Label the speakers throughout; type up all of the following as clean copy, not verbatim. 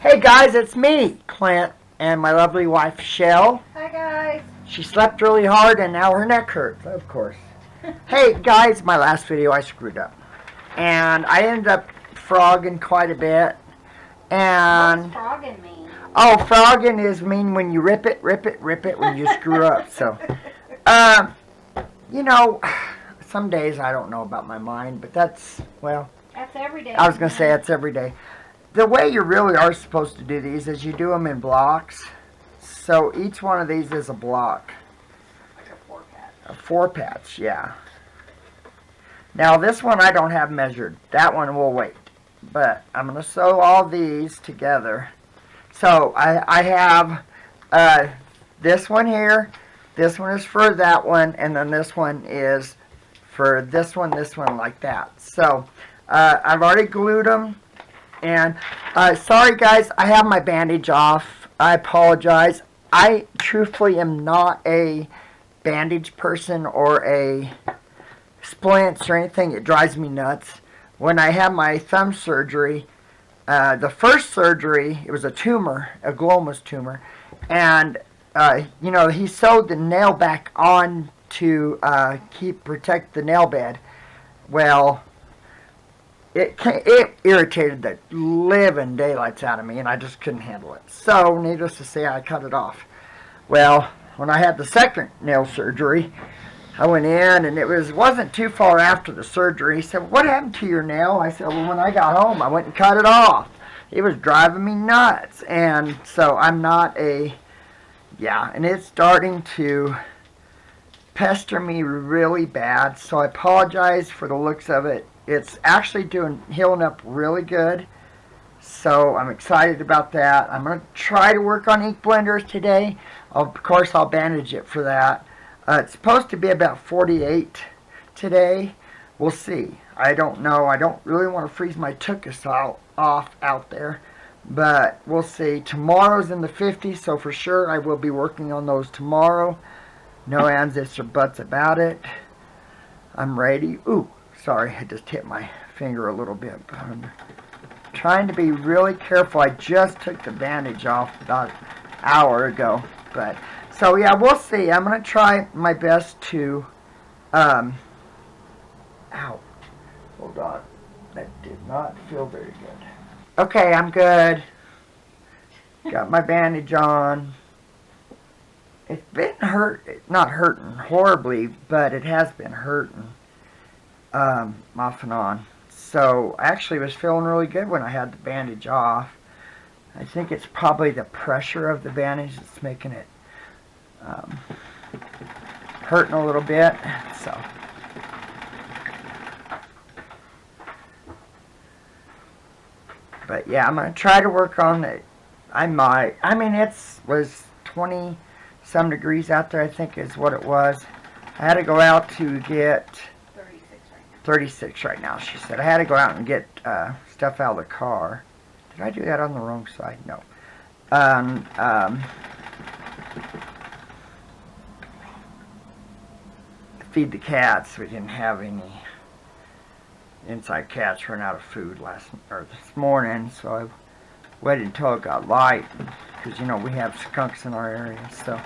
Speaker 1: Hey guys, it's me, Clint, and my lovely wife, Chelle.
Speaker 2: Hi guys.
Speaker 1: She slept really hard and now her neck hurts, of course. Hey guys, my last video I screwed up. And I ended up frogging quite a bit. And
Speaker 2: What's frogging mean?
Speaker 1: oh, frogging is mean when you rip it when you screw up. So, you know, some days I don't know about my mind, but that's
Speaker 2: every day.
Speaker 1: I was going to say it's every day. The way you really are supposed to do these is you do them in blocks. So each one of these is a block.
Speaker 2: Like a 4-patch.
Speaker 1: A 4-patch, yeah. Now this one I don't have measured. That one will wait. But I'm going to sew all these together. So I have this one here. This one is for that one. And then this one is for this one, like that. So I've already glued them. And sorry guys, I have my bandage off. I apologize. I truthfully am not a bandage person or a splints or anything. It drives me nuts. When I had my thumb surgery, the first surgery, it was a tumor, a glomus tumor. And, you know, he sewed the nail back on to protect the nail bed. Well, it irritated the living daylights out of me, and I just couldn't handle it. So, needless to say, I cut it off. Well, when I had the second nail surgery, I went in, and it wasn't too far after the surgery. He said, "What happened to your nail?" I said, "Well, when I got home, I went and cut it off. It was driving me nuts." And so I'm not and it's starting to pester me really bad. So I apologize for the looks of it. It's actually healing up really good. So I'm excited about that. I'm going to try to work on ink blenders today. Of course, I'll bandage it for that. It's supposed to be about 48 today. We'll see. I don't know. I don't really want to freeze my tuchus off out there. But we'll see. Tomorrow's in the 50s, so for sure I will be working on those tomorrow. No ands, ifs, or buts about it. I'm ready. Ooh, sorry, I just hit my finger a little bit. I'm trying to be really careful. I just took the bandage off about an hour ago. But so yeah, we'll see. I'm gonna try my best to ow. Hold on. That did not feel very good. Okay, I'm good. Got my bandage on. It's been not hurting horribly, but it has been hurting off and on. So I actually was feeling really good when I had the bandage off. I think it's probably the pressure of the bandage that's making it hurting a little bit. So but yeah, I'm going to try to work on it. I mean, it was 20 some degrees out there, I think is what it was. I had to go out to get 36 right now, she said. I had to go out and get stuff out of the car. Did I do that on the wrong side? No. Feed the cats. We didn't have any inside cats run out of food this morning, so I waited until it got light because, you know, we have skunks in our area. So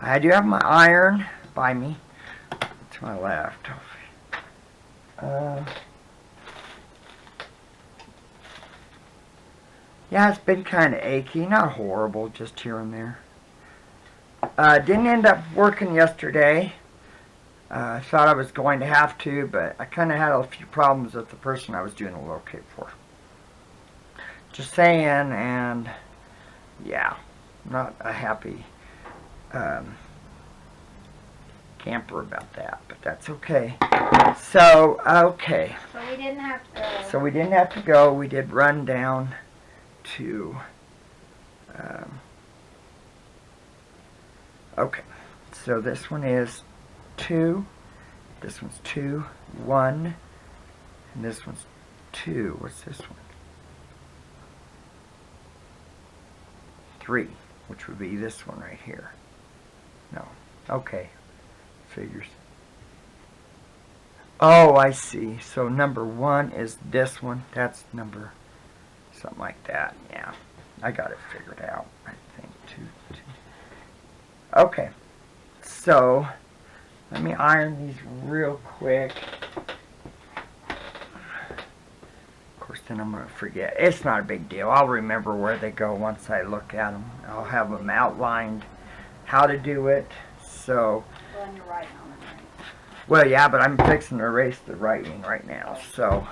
Speaker 1: I do have my iron by me to my left. Yeah, it's been kind of achy, not horrible, just here and there. Didn't end up working yesterday. I thought I was going to have to, but I kind of had a few problems with the person I was doing the locate for. Just saying, and yeah, not a happy camper about that, but that's okay. So, okay.
Speaker 2: So we didn't have to go.
Speaker 1: So we didn't have to go. We did run down to, okay. So this one is 2, this one's 2, 1, and this one's 2. What's this one? 3, which would be this one right here. No. Okay. Figures. Oh, I see. So number 1 is this one. That's number something like that. Yeah, I got it figured out. I think two. Okay, so let me iron these real quick. Of course, then I'm going to forget. It's not a big deal. I'll remember where they go once I look at them. I'll have them outlined how to do it. So,
Speaker 2: Well, and you're writing on them, right?
Speaker 1: well, yeah, but I'm fixing to erase the writing right now. So,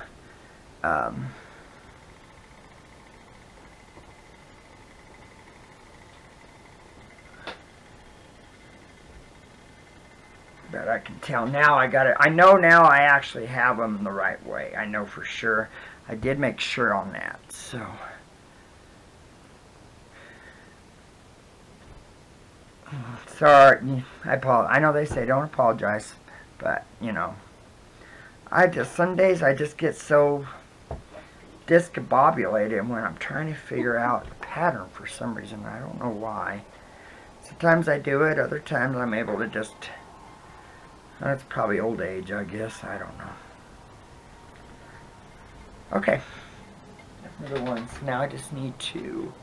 Speaker 1: but I can tell now I got it. I know now I actually have them the right way. I know for sure. I did make sure on that. So, sorry. I apologize. I know they say don't apologize, but you know, some days I just get so discombobulated when I'm trying to figure out a pattern for some reason. I don't know why. Sometimes I do it. Other times I'm able to just. That's probably old age, I guess. I don't know. Okay. Another one. So now I just need to.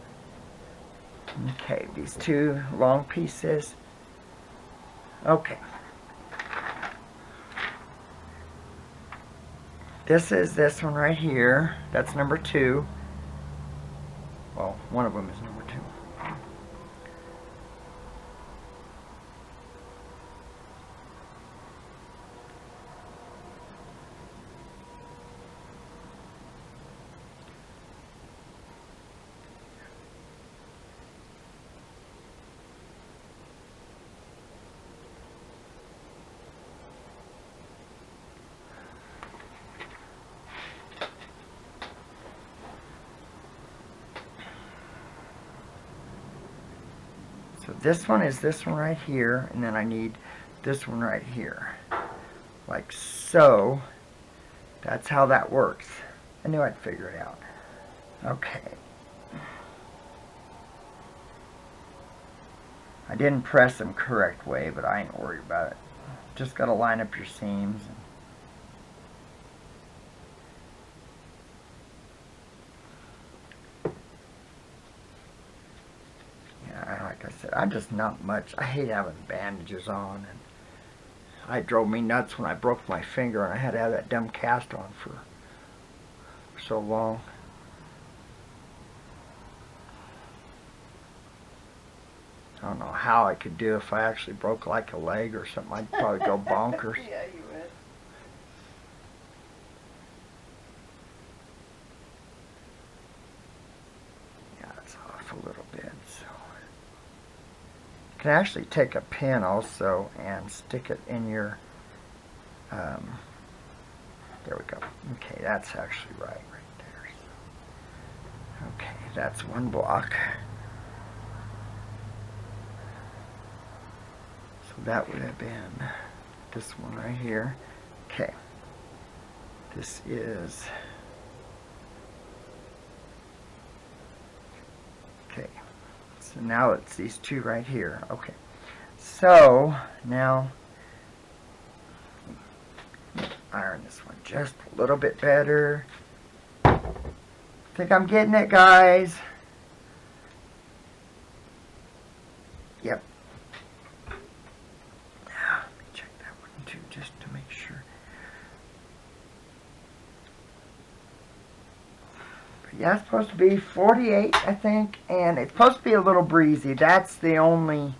Speaker 1: Okay, these 2 long pieces. Okay. This is this one right here. That's number 2. Well, one of them is number 2. So this one is this one right here, and then I need this one right here. Like so. That's how that works. I knew I'd figure it out. Okay. I didn't press them correct way, but I ain't worried about it. Just gotta line up your seams. Like I said, I'm just not much. I hate having bandages on, and it drove me nuts when I broke my finger and I had to have that dumb cast on for so long. I don't know how I could do if I actually broke like a leg or something. I'd probably go bonkers.
Speaker 2: Yeah, you would.
Speaker 1: Yeah, it's off a little bit, so. You can actually take a pin also and stick it in your, there we go. Okay, that's actually right there. So. Okay, that's one block. So that would have been this one right here. Okay, this is, okay. So now it's these 2 right here. Okay. So now iron this one just a little bit better. Think I'm getting it, guys. Yep. Now, let me check that one too just to make sure. Yeah, it's supposed to be 48, I think, and it's supposed to be a little breezy. That's the only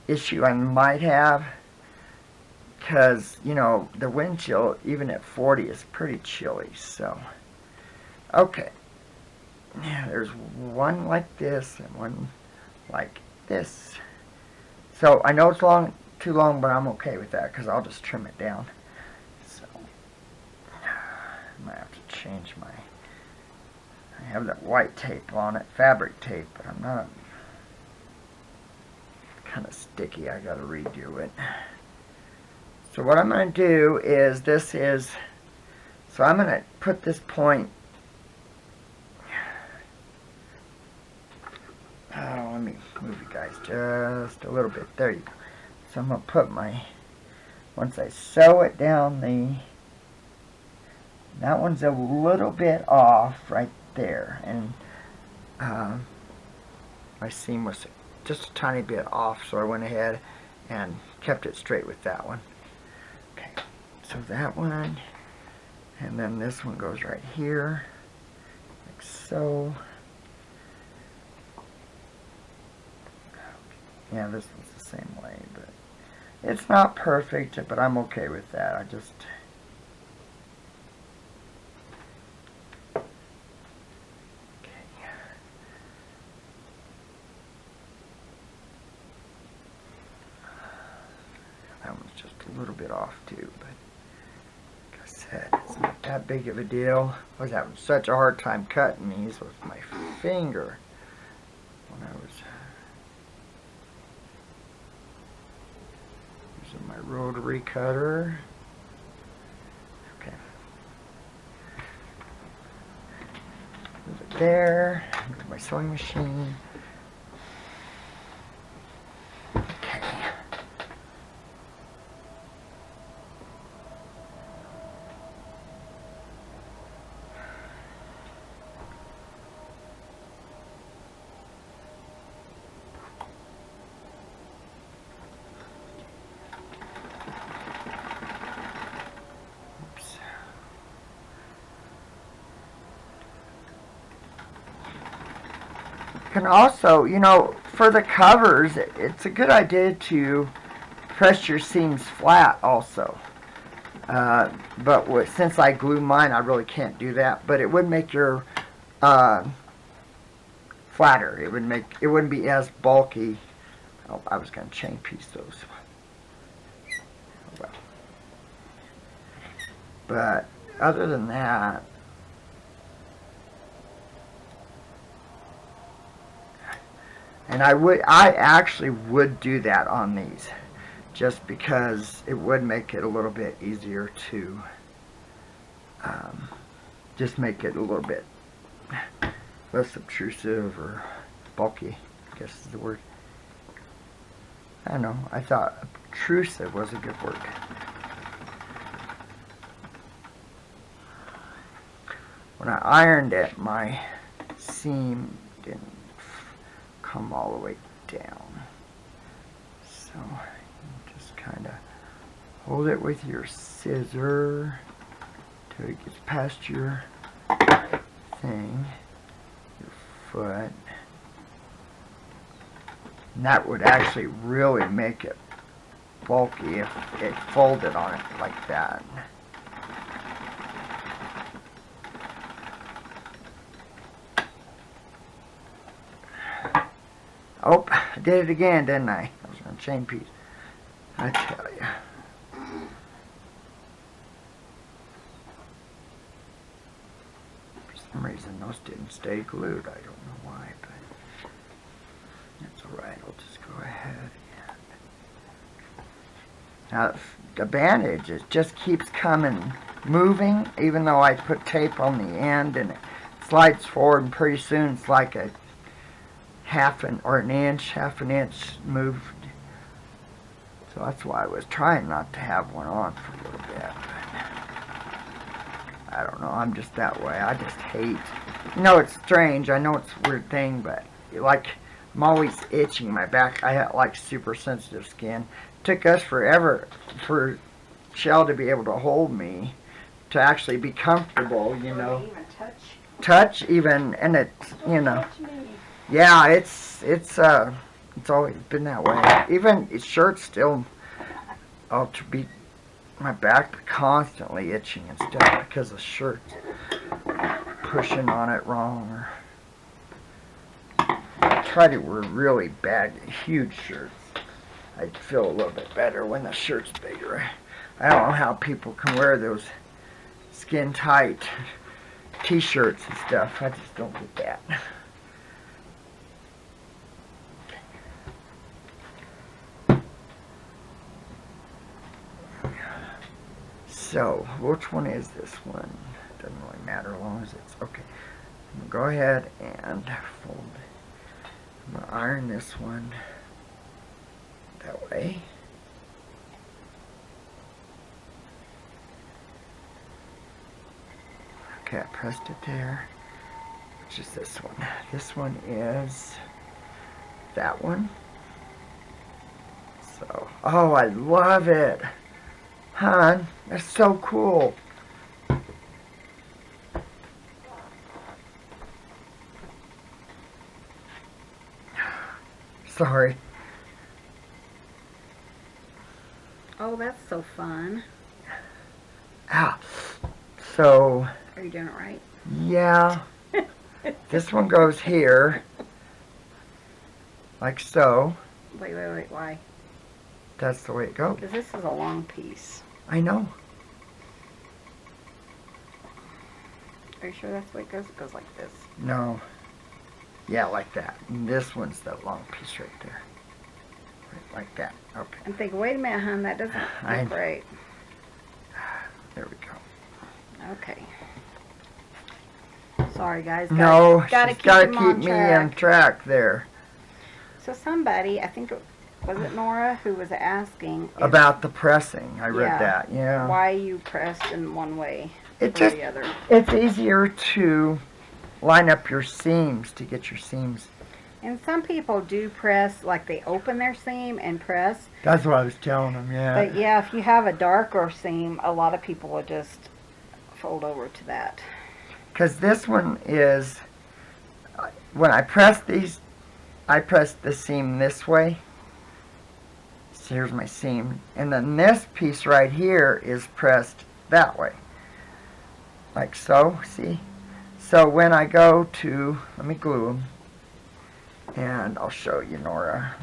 Speaker 1: issue I might have, because, you know, the wind chill, even at 40, is pretty chilly, so. Okay. Yeah, there's one like this and one like this. So, I know it's too long, but I'm okay with that, because I'll just trim it down. So, I might have to change my... I have that white tape on it, fabric tape, but I'm not kind of sticky. I gotta redo it. So what I'm gonna do is so I'm gonna put this point. Oh, let me move you guys just a little bit. There you go. So I'm gonna put once I sew it down the That one's a little bit off right there, and my seam was just a tiny bit off, so I went ahead and kept it straight with that one. Okay, so that one, and then this one goes right here, like so. Yeah, this one's the same way, but it's not perfect, but I'm okay with that. I just... That one's just a little bit off too, but like I said, it's not that big of a deal. I was having such a hard time cutting these with my finger when I was using my rotary cutter. Okay. Move it there, move my sewing machine. Can also, you know, for the covers, it's a good idea to press your seams flat also. But since I glue mine, I really can't do that. But it would make your flatter. It wouldn't be as bulky. Oh, I was going to chain piece those. Well, but other than that, and I actually would do that on these, just because it would make it a little bit easier to, just make it a little bit less obtrusive or bulky, I guess is the word. I don't know, I thought obtrusive was a good word. When I ironed it, my seam didn't come all the way down. So you just kind of hold it with your scissor till it gets past your thing, your foot. And that would actually really make it bulky if it folded on it like that. Oh, I did it again, didn't I? I was going to chain piece. I tell you. For some reason, those didn't stay glued. I don't know why, but that's alright. I'll just go ahead and... Now, the bandage, it just keeps coming, moving, even though I put tape on the end, and it slides forward, and pretty soon it's like a half an inch moved. So that's why I was trying not to have one on for a little bit. But I don't know, I'm just that way. I just hate, you know, it's strange. I know it's a weird thing, but like, I'm always itching my back. I have like super sensitive skin. It took us forever for Chelle to be able to hold me, to actually be comfortable, you know.
Speaker 2: Even
Speaker 1: touch even, and it's, you know.
Speaker 2: touch me.
Speaker 1: Yeah, it's always been that way. Even shirts still, to be my back constantly itching and stuff because the shirts pushing on it wrong. Or I try to wear really bad, huge shirts. I feel a little bit better when the shirt's bigger. I don't know how people can wear those skin tight t-shirts and stuff. I just don't get that. So, which one is this one? Doesn't really matter as long as it's okay. I'm gonna go ahead and fold. I'm gonna iron this one that way. pressed it there. Which is this one? This one is that one. So, oh, I love it. Hon, that's so cool. Sorry.
Speaker 2: Oh, that's so fun.
Speaker 1: Ah. So,
Speaker 2: Are you doing it right?
Speaker 1: yeah. This one goes here. Like so.
Speaker 2: Wait, why?
Speaker 1: That's the way it goes.
Speaker 2: Because this is a long piece.
Speaker 1: I know.
Speaker 2: Are you sure that's the way it goes? It goes like this.
Speaker 1: No. Yeah, like that. And this one's that long piece right there. Right, like that. Okay.
Speaker 2: I'm thinking, wait a minute, hon, that doesn't look right.
Speaker 1: There we go.
Speaker 2: Okay. Sorry, guys.
Speaker 1: No,
Speaker 2: gotta
Speaker 1: she's got to
Speaker 2: them
Speaker 1: keep me on track there.
Speaker 2: So somebody, I think, was it Nora, who was asking
Speaker 1: About the pressing. I read
Speaker 2: Yeah.
Speaker 1: that, yeah.
Speaker 2: why you pressed in one way
Speaker 1: It
Speaker 2: or
Speaker 1: just,
Speaker 2: the other.
Speaker 1: it's easier to line up your seams to get your seams.
Speaker 2: And some people do press, like they open their seam and press.
Speaker 1: That's what I was telling them, yeah.
Speaker 2: But yeah, if you have a darker seam, a lot of people will just fold over to that.
Speaker 1: Because this one is, when I press these, I press the seam this way. So here's my seam. And then this piece right here is pressed that way. Like so, see? So when I go to, let me glue them. And I'll show you, Nora.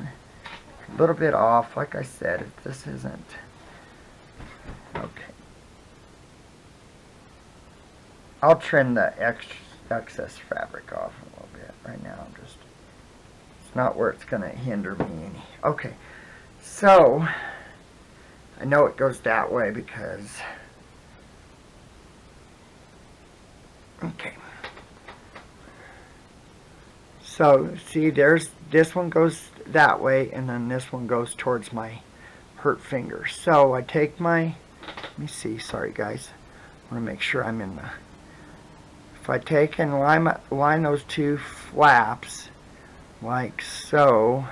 Speaker 1: A little bit off, like I said, if this isn't. Okay. I'll trim the excess fabric off a little bit right now. It's not where it's going to hinder me any. Okay, so I know it goes that way because, okay. So see, there's, this one goes that way and then this one goes towards my hurt finger. So I take my, let me see, sorry guys. I want to make sure I'm in the, if I take and line those two flaps like so,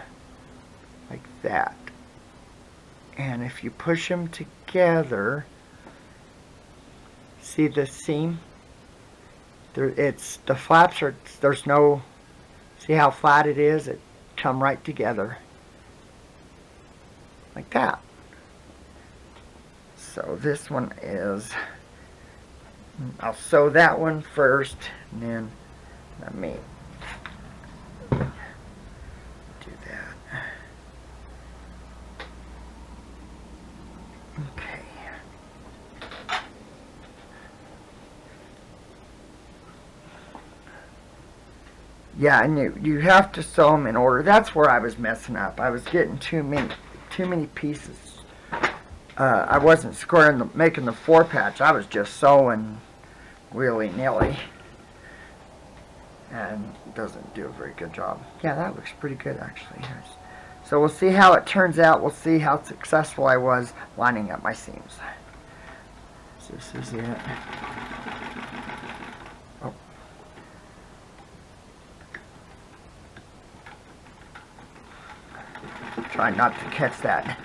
Speaker 1: like that, and if you push them together, see the seam? There, it's, the flaps are, there's no, see how flat it is? It come right together, like that. So this one is, I'll sew that one first, and then let me do that. Okay. Yeah, and you have to sew them in order. That's where I was messing up. I was getting too many pieces. I wasn't squaring making the 4-patch. I was just sewing willy-nilly, and it doesn't do a very good job. Yeah, that looks pretty good actually. So we'll see how it turns out. We'll see how successful I was lining up my seams. So this is it. Oh. Try not to catch that.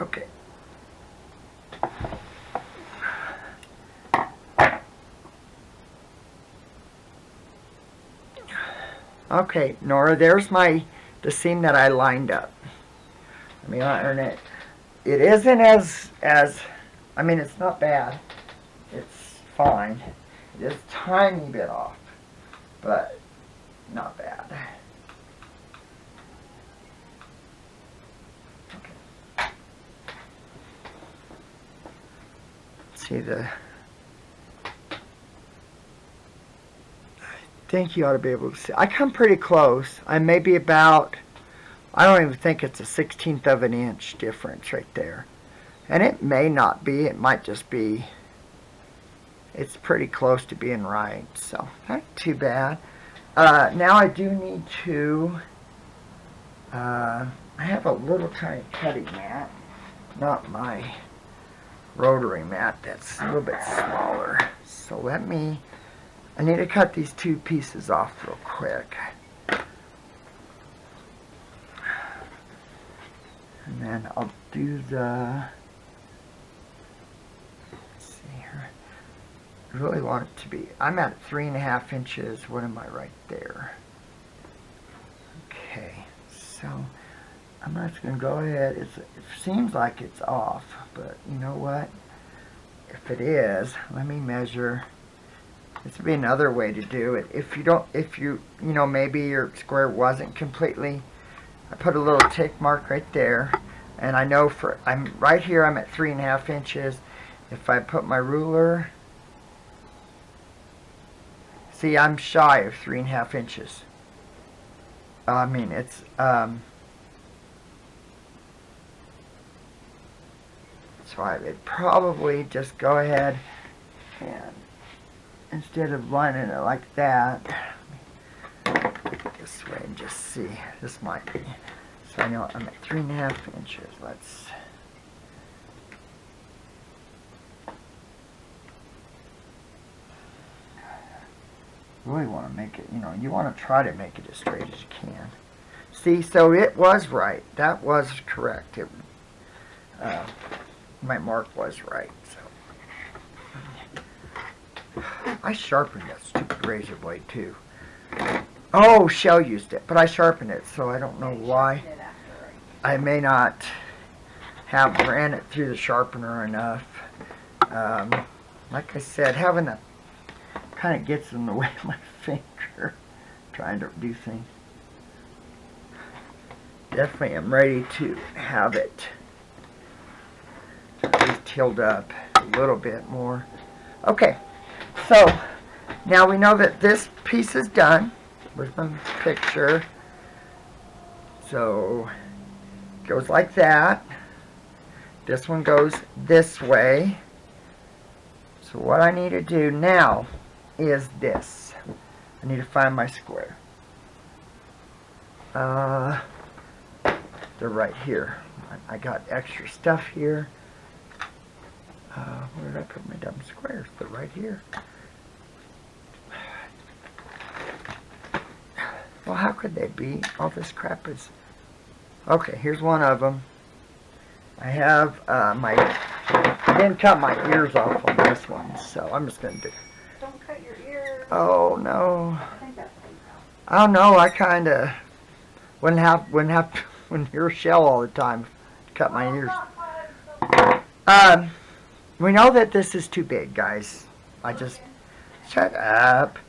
Speaker 1: Okay. Okay, Nora, there's the seam that I lined up. Let me iron it. It isn't as I mean, it's not bad. It's fine. It is a tiny bit off, but not bad. Okay. See the, I think you ought to be able to see. I come pretty close. I may be about I don't even think it's a 1/16 of an inch difference right there. And it may not be, it might just be, it's pretty close to being right, so not too bad. Now I do need to, I have a little tiny cutting mat, not my rotary mat, that's a little bit smaller. So I need to cut these two pieces off real quick. And then I'll do the, let's see here. I really want it to be, I'm at 3.5 inches. What am I right there? Okay, so I'm just going to go ahead. It seems like it's off, but you know what? If it is, let me measure. This would be another way to do it. If you know, maybe your square wasn't completely, I put a little tick mark right there, and I know I'm right here, I'm at 3.5 inches. If I put my ruler, see, I'm shy of 3.5 inches. I mean, it's, so I would probably just go ahead and, instead of lining it like that, this way and just see. This might be. So I know I'm at 3.5 inches. Let's. Really want to make it, you know, you want to try to make it as straight as you can. See, so it was right. That was correct. My mark was right. So I sharpened that stupid razor blade too. Oh, Chelle used it, but I sharpened it, so I don't know why. I may not have ran it through the sharpener enough. Like I said, having a kind of gets in the way of my finger trying to do things. Definitely am ready to have it at least tilled up a little bit more. Okay, so now we know that this piece is done. Where's my picture? So it goes like that. This one goes this way. So what I need to do now is this. I need to find my square. They're right here. I got extra stuff here. Where did I put my dumb squares? They're right here. Well, how could they be? All this crap is... Okay, here's one of them. I have I didn't cut my ears off on this one, so I'm just going to do...
Speaker 2: Don't cut your ears.
Speaker 1: Oh, no.
Speaker 2: I think that's
Speaker 1: Oh, no, I kind of wouldn't hear Chelle all the time to cut my ears. We know that this is too big, guys. Shut up.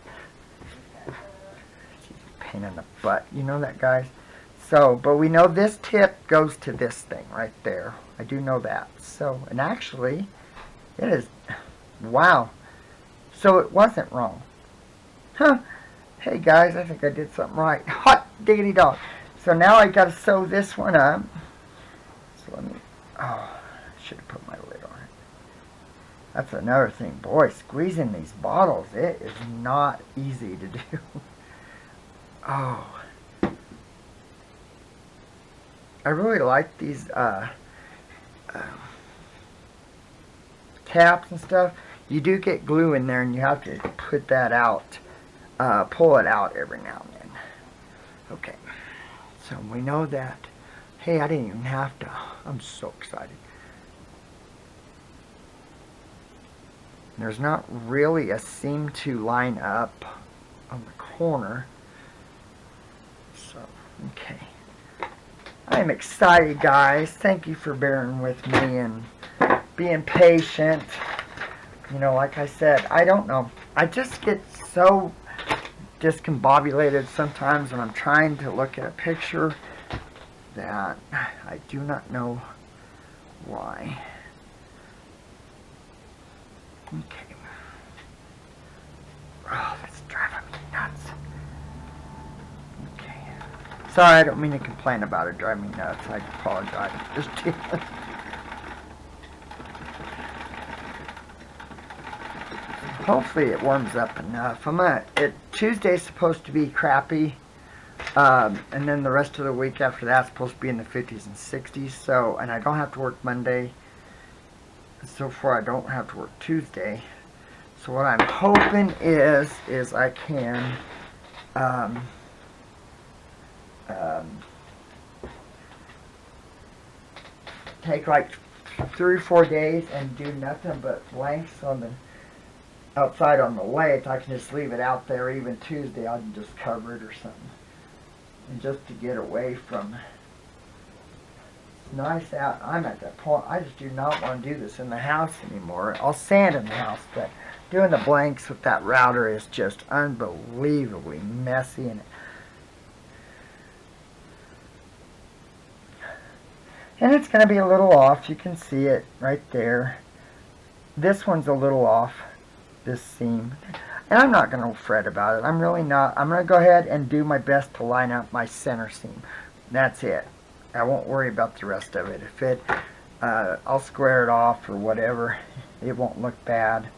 Speaker 1: Pain in the butt. You know that, guys? So, but we know this tip goes to this thing right there. I do know that. So, and actually, it is, wow. So it wasn't wrong. Huh. Hey, guys, I think I did something right. Hot diggity dog. So now I got to sew this one up. So let me, oh, I should have put my lid on it. That's another thing. Boy, squeezing these bottles, it is not easy to do. Oh. I really like these caps and stuff. You do get glue in there and you have to put that out, pull it out every now and then. Okay, so we know that. Hey, I didn't even have to. I'm so excited. There's not really a seam to line up on the corner. So, okay. I'm excited, guys. Thank you for bearing with me and being patient. You know, like I said, I don't know. I just get so discombobulated sometimes when I'm trying to look at a picture that I do not know why. Okay. Oh, that's driving me nuts. Okay. Sorry, I don't mean to complain about it. Drive me nuts. I apologize. Just hopefully it warms up enough. Tuesday's supposed to be crappy, and then the rest of the week after that's supposed to be in the 50s and 60s. So, and I don't have to work Monday. So far, I don't have to work Tuesday. So what I'm hoping is I can take like 3 or 4 days and do nothing but blanks on the outside on the lathe. I can just leave it out there. Even Tuesday, I can just cover it or something, and just to get away from. It's nice out. I'm at that point. I just do not want to do this in the house anymore. I'll sand in the house, but doing the blanks with that router is just unbelievably messy, and it's going to be a little off. You can see it right there. This one's a little off, this seam. And I'm not going to fret about it. I'm really not. I'm going to go ahead and do my best to line up my center seam. That's it. I won't worry about the rest of it. If it, I'll square it off or whatever. It won't look bad.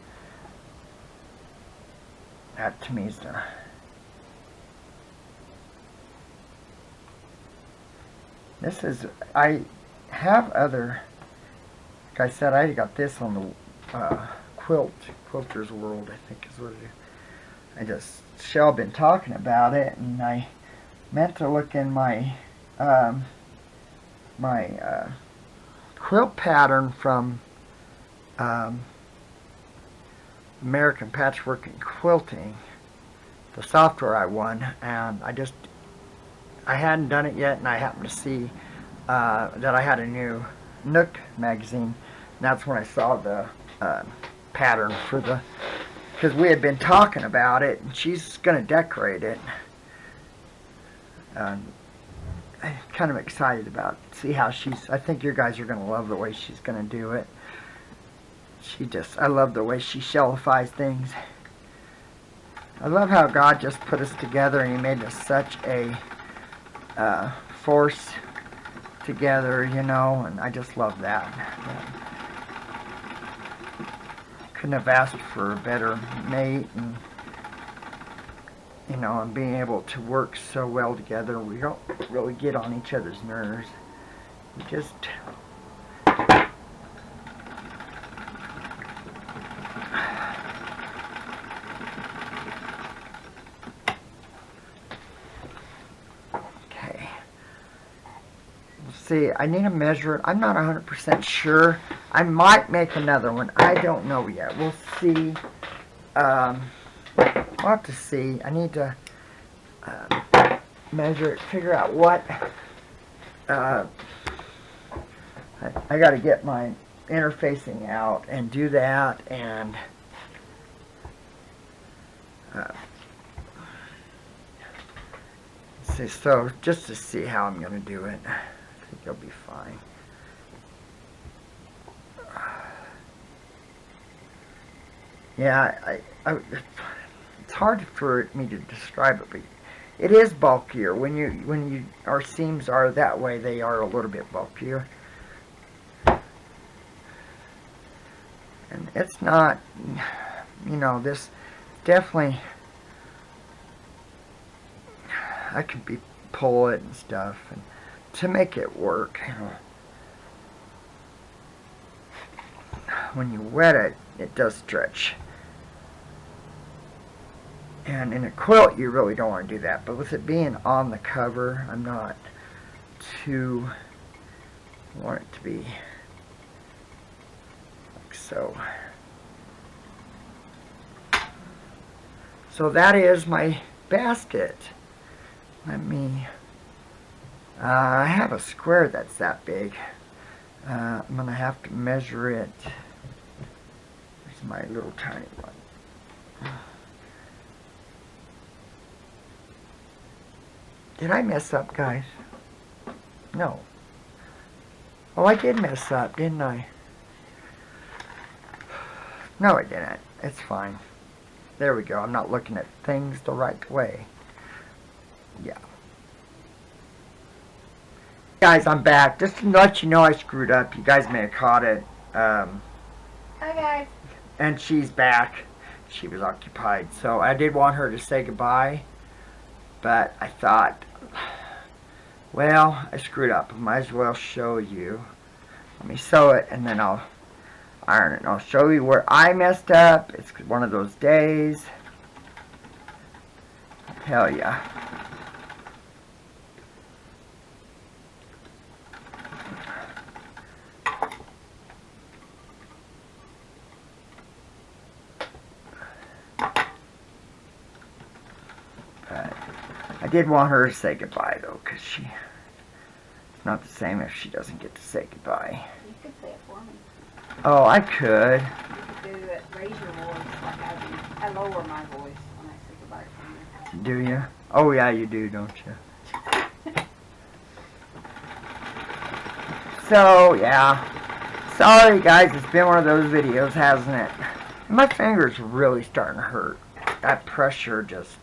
Speaker 1: That to me is the... This is... I have other... Like I said, I got this on the Quilter's World, I think is what it is. Chelle been talking about it, and I meant to look in my quilt pattern from American Patchwork and Quilting, the software I won, and I hadn't done it yet, and I happened to see that I had a new Nook magazine, and that's when I saw the pattern for the, because we had been talking about it, and she's going to decorate it. I'm kind of excited about it. See how I think you guys are going to love the way she's going to do it. I love the way she shellifies things. I love how God just put us together, and He made us such a force together, you know, and I just love that. Couldn't have asked for a better mate, and you know, and being able to work so well together. We don't really get on each other's nerves. We just okay. Let's see, I need to measure it. I'm not 100% sure. I might make another one. I don't know yet. We'll see. We'll have to see. I need to measure it, figure out what. I got to get my interfacing out and do that, and see. So just to see how I'm going to do it, I think it'll be fine. Yeah, it's hard for me to describe it, but it is bulkier. When our seams are that way, they are a little bit bulkier. And it's not, you know, this definitely, I could pull it and stuff, and to make it work, you know. When you wet it, it does stretch. And in a quilt, you really don't want to do that. But with it being on the cover, I'm not too... I want it to be like so. So that is my basket. Let me... I have a square that's that big. I'm going to have to measure it. Here's my little tiny one. Did I mess up, guys? No. Oh, I did mess up, didn't I? No, I didn't. It's fine. There we go. I'm not looking at things the right way. Yeah. Guys, I'm back. Just to let you know I screwed up. You guys may have caught it.
Speaker 2: Hi guys.
Speaker 1: And she's back. She was occupied. So I did want her to say goodbye. But I thought, well, I screwed up. I might as well show you. Let me sew it and then I'll iron it. And I'll show you where I messed up. It's one of those days. Hell yeah. I did want her to say goodbye though, because it's not the same if she doesn't get to say goodbye.
Speaker 2: You could say it for me.
Speaker 1: Oh, I could.
Speaker 2: You could do it. Raise your voice like I do. I lower my voice when I say goodbye from you.
Speaker 1: Do you? Oh yeah, you do, don't you? So yeah. Sorry guys, it's been one of those videos, hasn't it? My finger's really starting to hurt. That pressure just...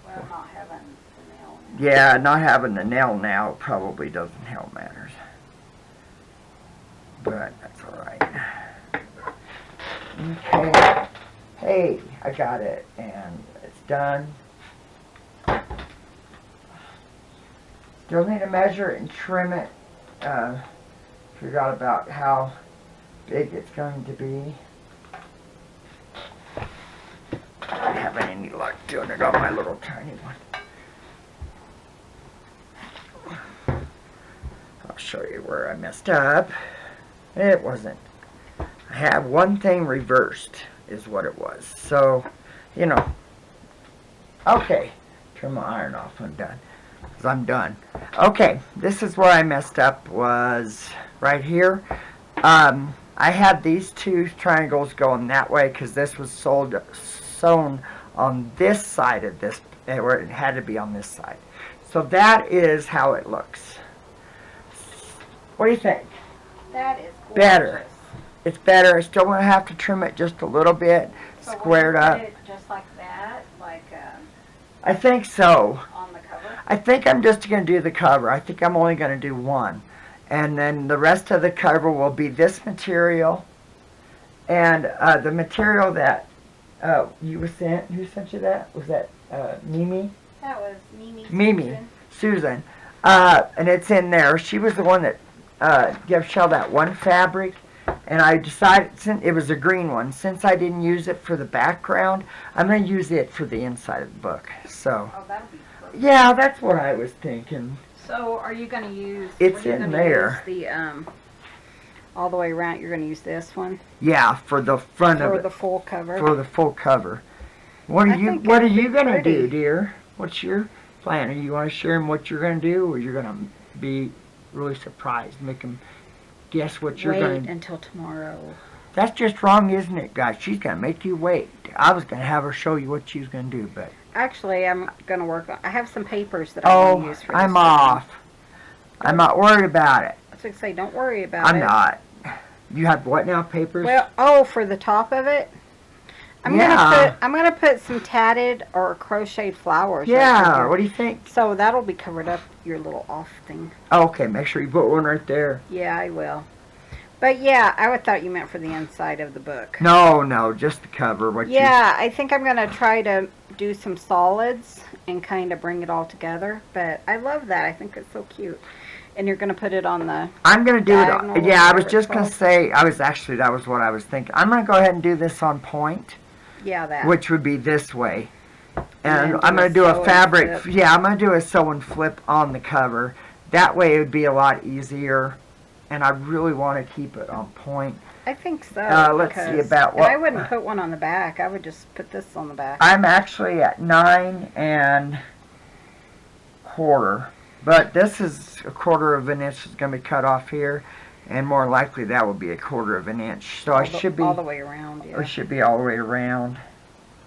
Speaker 2: Well, not having the nail.
Speaker 1: Yeah, not having the nail now probably doesn't help matters. But that's alright. Okay. Hey, I got it. And it's done. Still need to measure it and trim it. Forgot about how big it's going to be. I don't have any luck doing it on my little tiny one. I'll show you where I messed up. It wasn't. I have one thing reversed is what it was. So, you know. Okay. Turn my iron off. I'm done. 'Cause I'm done. Okay. This is where I messed up was right here. I had these two triangles going that way because this was sewn on this side of this, where it had to be on this side. So that is how it looks. What do you think?
Speaker 2: That is gorgeous.
Speaker 1: Better. It's better. I still want to have to trim it just a little bit,
Speaker 2: So
Speaker 1: squared
Speaker 2: will you
Speaker 1: up.
Speaker 2: put it just like that, like
Speaker 1: I think so.
Speaker 2: on the cover?
Speaker 1: I think I'm just going to do the cover. I think I'm only going to do one. And then the rest of the cover will be this material. And the material that you were sent. Who sent you that? Was that Mimi?
Speaker 2: That was Mimi.
Speaker 1: Mimi. Susan. And it's in there. She was the one that gave Chelle that one fabric. And I decided, since it was a green one, since I didn't use it for the background, I'm going to use it for the inside of the book. So,
Speaker 2: Oh, that'll be perfect.
Speaker 1: yeah, that's what I was thinking.
Speaker 2: So, are you going to use?
Speaker 1: It's
Speaker 2: are you
Speaker 1: in
Speaker 2: gonna
Speaker 1: there.
Speaker 2: Use the all the way around. You're going to use this one
Speaker 1: Yeah, for the front of
Speaker 2: for
Speaker 1: it.
Speaker 2: the full cover.
Speaker 1: For the full cover. What are
Speaker 2: I
Speaker 1: you
Speaker 2: think
Speaker 1: What are
Speaker 2: it'd be
Speaker 1: you gonna do,
Speaker 2: pretty.
Speaker 1: dear? What's your plan? Are you want to share him what you're gonna do, or you're gonna be really surprised, make him guess what you're
Speaker 2: Wait
Speaker 1: gonna?
Speaker 2: until tomorrow.
Speaker 1: That's just wrong, isn't it, guys? She's gonna make you wait. I was gonna have her show you what she was gonna do, but
Speaker 2: Actually, I'm going to work on. I have some papers that I'm going to use for this.
Speaker 1: I'm
Speaker 2: one.
Speaker 1: off. I'm not worried about it.
Speaker 2: I was going to say, don't worry about
Speaker 1: I'm
Speaker 2: it.
Speaker 1: not. You have what now? Papers?
Speaker 2: Well, for the top of it,
Speaker 1: Yeah.
Speaker 2: I'm gonna put some tatted or crocheted flowers. right
Speaker 1: yeah.
Speaker 2: here.
Speaker 1: What do you think?
Speaker 2: So that'll be covered up your little off thing.
Speaker 1: Okay, make sure you put one right there.
Speaker 2: Yeah, I will. But yeah, I would thought you meant for the inside of the book.
Speaker 1: No, just the cover. What
Speaker 2: Yeah, I think I'm gonna try to do some solids and kind of bring it all together. But I love that. I think it's so cute. And you're gonna put it on the.
Speaker 1: I'm going to do
Speaker 2: diagonal,
Speaker 1: it. Yeah, I was
Speaker 2: whatever
Speaker 1: just
Speaker 2: it's
Speaker 1: going to
Speaker 2: called.
Speaker 1: say, that was what I was thinking. I'm going to go ahead and do this on point,
Speaker 2: Yeah, that.
Speaker 1: which would be this way.
Speaker 2: And
Speaker 1: And
Speaker 2: then
Speaker 1: I'm
Speaker 2: do
Speaker 1: going
Speaker 2: a
Speaker 1: to do
Speaker 2: sew
Speaker 1: a
Speaker 2: and
Speaker 1: fabric.
Speaker 2: flip.
Speaker 1: Yeah, I'm going to do a sew and flip on the cover. That way it would be a lot easier. And I really want to keep it on point.
Speaker 2: I think so.
Speaker 1: Let's see
Speaker 2: because-
Speaker 1: about
Speaker 2: and
Speaker 1: what-
Speaker 2: I wouldn't put one on the back. I would just put this on the back.
Speaker 1: I'm actually at 9 1/4. But this is 1/4 of an inch is going to be cut off here. And more likely that will be 1/4 of an inch. So I should be...
Speaker 2: all the way around. Yeah.
Speaker 1: It should be all the way around.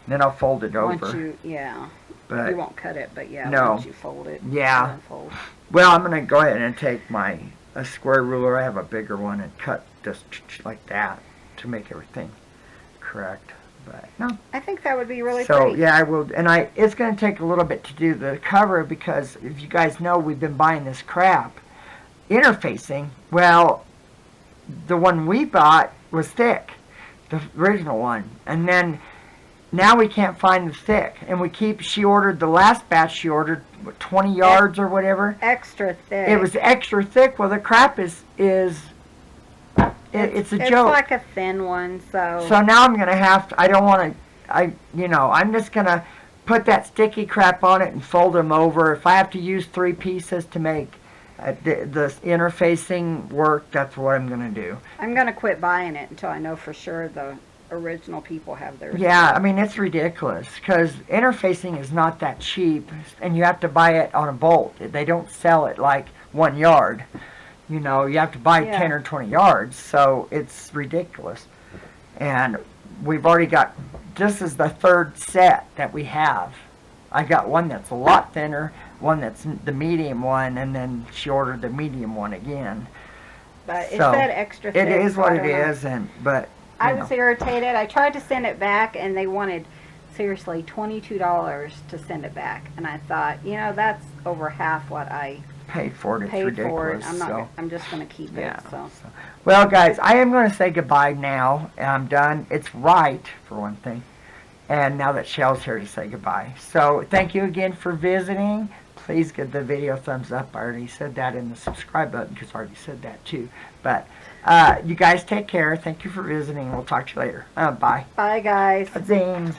Speaker 1: Then I'll fold it over.
Speaker 2: Once you, yeah,
Speaker 1: but
Speaker 2: you won't cut it, but yeah,
Speaker 1: No.
Speaker 2: once you fold it.
Speaker 1: Yeah.
Speaker 2: Fold.
Speaker 1: well, I'm gonna go ahead and take a square ruler. I have a bigger one and cut just like that to make everything correct. But no.
Speaker 2: I think that would be really
Speaker 1: So
Speaker 2: pretty.
Speaker 1: yeah, I will. And it's gonna take a little bit to do the cover because if you guys know, we've been buying this crap. interfacing. Well, the one we bought was thick, the original one, and then now we can't find the thick, and she ordered the last batch. She ordered 20 yards or whatever.
Speaker 2: Extra thick.
Speaker 1: It was extra thick. Well, the crap it's a
Speaker 2: It's
Speaker 1: joke.
Speaker 2: like a thin one, so.
Speaker 1: So now I'm gonna have to. I don't want to. I'm just gonna put that sticky crap on it and fold them over. If I have to use 3 pieces to make the interfacing work, that's what I'm gonna do.
Speaker 2: I'm gonna quit buying it until I know for sure the original people have theirs.
Speaker 1: Yeah, I mean, it's ridiculous because interfacing is not that cheap, and you have to buy it on a bolt. They don't sell it like 1 yard. You have to buy 10 or 20 yards, so it's ridiculous. And we've already got, this is the 3rd set that we have. I got one that's a lot thinner, one that's the medium one, and then she ordered the medium one again.
Speaker 2: But it
Speaker 1: So,
Speaker 2: said extra thick.
Speaker 1: It is
Speaker 2: so
Speaker 1: what
Speaker 2: I
Speaker 1: it
Speaker 2: don't know.
Speaker 1: is, but
Speaker 2: I was irritated. I tried to send it back, and they wanted, seriously, $22 to send it back. And I thought, that's over half what I
Speaker 1: paid for it. It's
Speaker 2: paid
Speaker 1: ridiculous.
Speaker 2: for it.
Speaker 1: So.
Speaker 2: I'm just going to keep it. So.
Speaker 1: Well, guys, I am going to say goodbye now. I'm done. It's right, for one thing. And now that Chelle's here to say goodbye. So, thank you again for visiting. Please give the video a thumbs up. I already said that in the subscribe button because I already said that too. But you guys take care. Thank you for visiting. We'll talk to you later. Bye.
Speaker 2: Bye, guys.
Speaker 1: Zings.